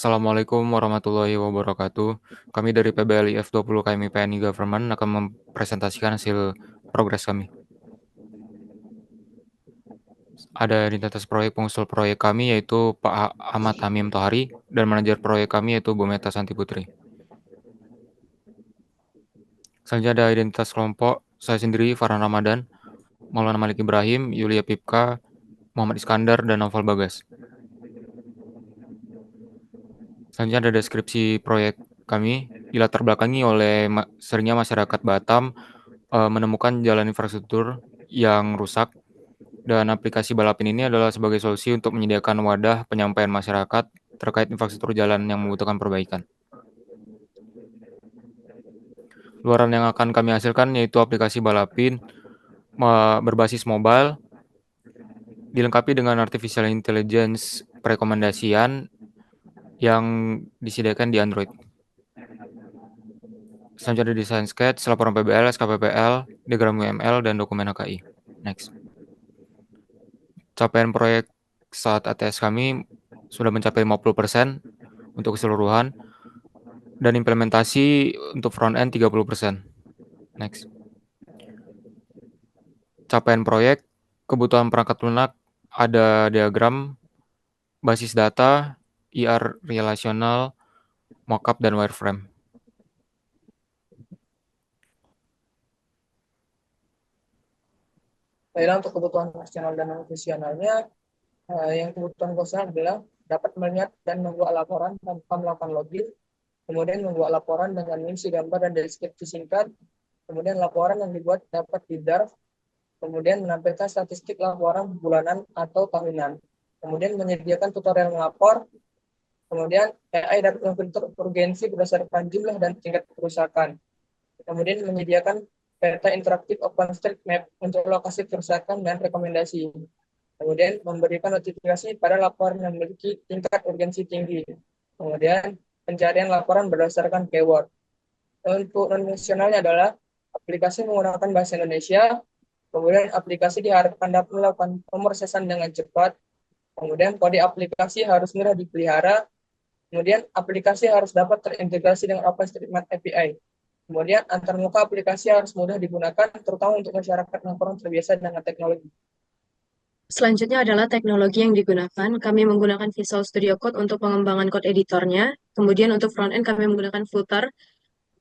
Assalamualaikum warahmatullahi wabarakatuh. Kami dari PBLIF 20 KMI PNI Government akan mempresentasikan hasil progres kami. Ada identitas proyek pengusul proyek kami yaitu Pak Ahmad Hamim Tohari dan manajer proyek kami yaitu Bu Meta Santi Putri. Selanjutnya ada identitas kelompok, saya sendiri Farhan Ramadan, Maulana Malik Ibrahim, Yulia Pipka, Muhammad Iskandar, dan Novel Bagas. Selanjutnya ada deskripsi proyek kami, dilatar belakangi oleh seringnya masyarakat Batam menemukan jalan infrastruktur yang rusak, dan aplikasi Balapin ini adalah sebagai solusi untuk menyediakan wadah penyampaian masyarakat terkait infrastruktur jalan yang membutuhkan perbaikan. Luaran yang akan kami hasilkan yaitu aplikasi Balapin berbasis mobile, dilengkapi dengan artificial intelligence perekomendasian yang disediakan di Android. Selanjutnya ada desain sketch, laporan PBL, SKPPL, diagram UML, dan dokumen HKI. Next. Capaian proyek saat ATS kami sudah mencapai 50% untuk keseluruhan, dan implementasi untuk front end 30%. Next. Capaian proyek, kebutuhan perangkat lunak, ada diagram, basis data, IR relasional, mockup, dan wireframe. Baiklah, untuk kebutuhan fungsional dan non-fungsionalnya, yang kebutuhan fungsional adalah dapat melihat dan membuat laporan tanpa melakukan login, kemudian membuat laporan dengan mengisi gambar dan deskripsi singkat, kemudian laporan yang dibuat dapat di-draft, kemudian menampilkan statistik laporan bulanan atau tahunan, kemudian menyediakan tutorial melapor, kemudian AI dapat memfilter urgensi berdasarkan jumlah dan tingkat kerusakan, kemudian menyediakan peta interaktif OpenStreetMap untuk lokasi kerusakan dan rekomendasi, kemudian memberikan notifikasi pada laporan yang memiliki tingkat urgensi tinggi, kemudian pencarian laporan berdasarkan keyword. Untuk non-fungsionalnya adalah aplikasi menggunakan bahasa Indonesia, kemudian aplikasi diharapkan dapat melakukan pemrosesan dengan cepat, kemudian kode aplikasi harus mudah dipelihara, kemudian aplikasi harus dapat terintegrasi dengan OpenStreetMap API, kemudian antarmuka aplikasi harus mudah digunakan, terutama untuk masyarakat yang kurang terbiasa dengan teknologi. Selanjutnya adalah teknologi yang digunakan. Kami menggunakan Visual Studio Code untuk pengembangan code editornya. Kemudian untuk front-end kami menggunakan Flutter.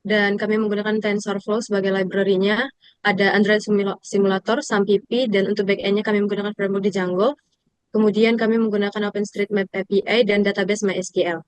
Dan kami menggunakan TensorFlow sebagai library-nya. Ada Android Simulator, SAMPP, dan untuk back-end-nya kami menggunakan framework di Django. Kemudian kami menggunakan OpenStreetMap API dan database MySQL.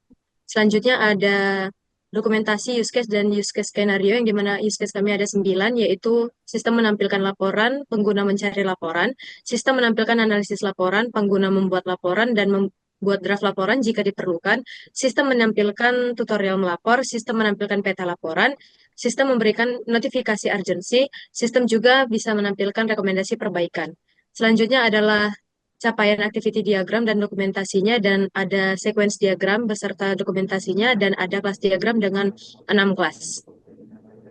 Selanjutnya ada dokumentasi use case dan use case skenario, yang dimana use case kami ada 9, yaitu sistem menampilkan laporan, pengguna mencari laporan, sistem menampilkan analisis laporan, pengguna membuat laporan dan membuat draft laporan jika diperlukan, sistem menampilkan tutorial melapor, sistem menampilkan peta laporan, sistem memberikan notifikasi urgency, sistem juga bisa menampilkan rekomendasi perbaikan. Selanjutnya adalah capaian activity diagram dan dokumentasinya, dan ada sequence diagram beserta dokumentasinya, dan ada kelas diagram dengan 6 kelas.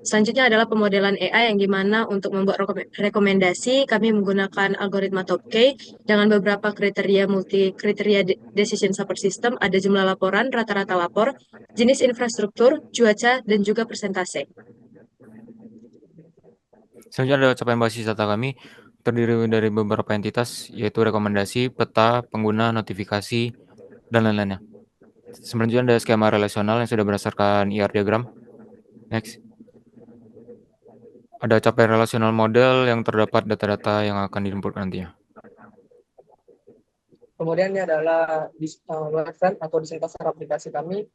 Selanjutnya adalah pemodelan AI, yang dimana untuk membuat rekomendasi kami menggunakan algoritma Top K dengan beberapa kriteria kriteria decision support system. Ada jumlah laporan, rata-rata lapor, jenis infrastruktur, cuaca, dan juga persentase. Selanjutnya ada capaian basis data kami, terdiri dari beberapa entitas, yaitu rekomendasi, peta, pengguna, notifikasi, dan lain-lainnya. Selanjutnya ada skema relasional yang sudah berdasarkan IR diagram. Next. Ada capaian relasional model yang terdapat data-data yang akan diinput nantinya. Kemudian ini adalah wireframe atau desain kasar aplikasi kami.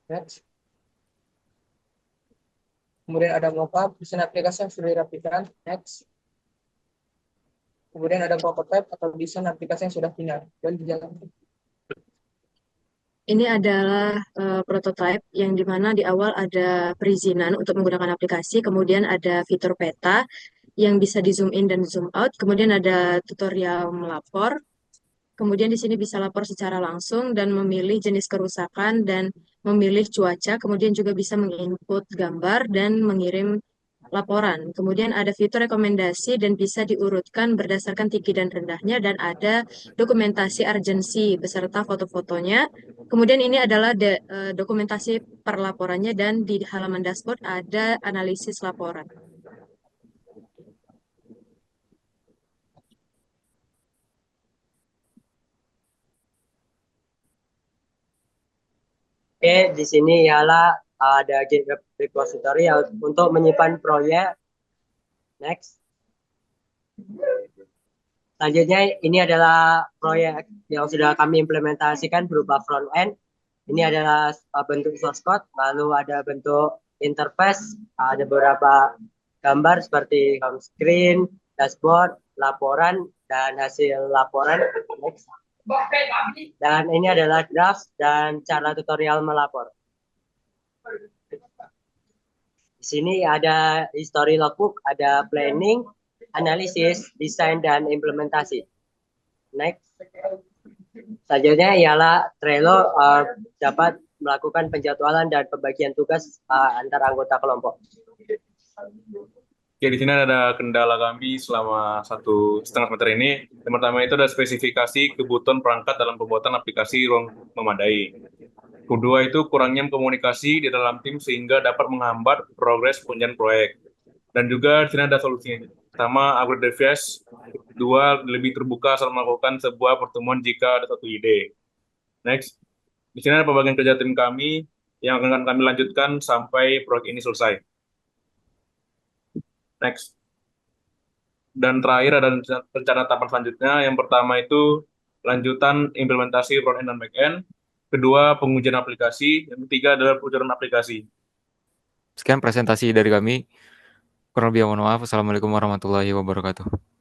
Next. Kemudian ada mockup, desain aplikasi yang sudah dirapikan. Next. Kemudian ada prototype atau desain aplikasi yang sudah final dan dijalankan. Ini adalah prototype yang dimana di awal ada perizinan untuk menggunakan aplikasi, kemudian ada fitur peta yang bisa di zoom in dan zoom out, kemudian ada tutorial melapor, kemudian di sini bisa lapor secara langsung dan memilih jenis kerusakan dan memilih cuaca, kemudian juga bisa menginput gambar dan mengirim laporan. Kemudian ada fitur rekomendasi dan bisa diurutkan berdasarkan tinggi dan rendahnya, dan ada dokumentasi urgensi beserta foto-fotonya. Kemudian ini adalah dokumentasi per laporannya, dan di halaman dashboard ada analisis laporan. Oke, di sini ialah ada GitHub repository untuk menyimpan proyek. Next. Selanjutnya ini adalah proyek yang sudah kami implementasikan berupa front end. Ini adalah bentuk source code, lalu ada bentuk interface, ada beberapa gambar seperti home screen, dashboard, laporan, dan hasil laporan. Next. Dan ini adalah draft dan cara tutorial melapor. Di sini ada history logbook, ada planning, analisis, desain, dan implementasi. Next. Selanjutnya ialah Trello dapat melakukan penjadwalan dan pembagian tugas antar anggota kelompok. Oke, di sini ada kendala kami selama 1,5 semester ini. Yang pertama itu ada spesifikasi kebutuhan perangkat dalam pembuatan aplikasi ruang memadai. Kedua itu kurangnya komunikasi di dalam tim sehingga dapat menghambat progres pengerjaan proyek. Dan juga di sini ada solusinya. Pertama, upgrade device. Kedua, lebih terbuka saat melakukan sebuah pertemuan jika ada satu ide. Next. Di sini ada pembagian kerja tim kami yang akan kami lanjutkan sampai proyek ini selesai. Next. Dan terakhir ada rencana tahapan selanjutnya. Yang pertama itu lanjutan implementasi front end dan back end. Kedua, pengujian aplikasi. Yang ketiga adalah peluncuran aplikasi. Sekian presentasi dari kami. Kurang lebih mohon maaf. Assalamualaikum warahmatullahi wabarakatuh.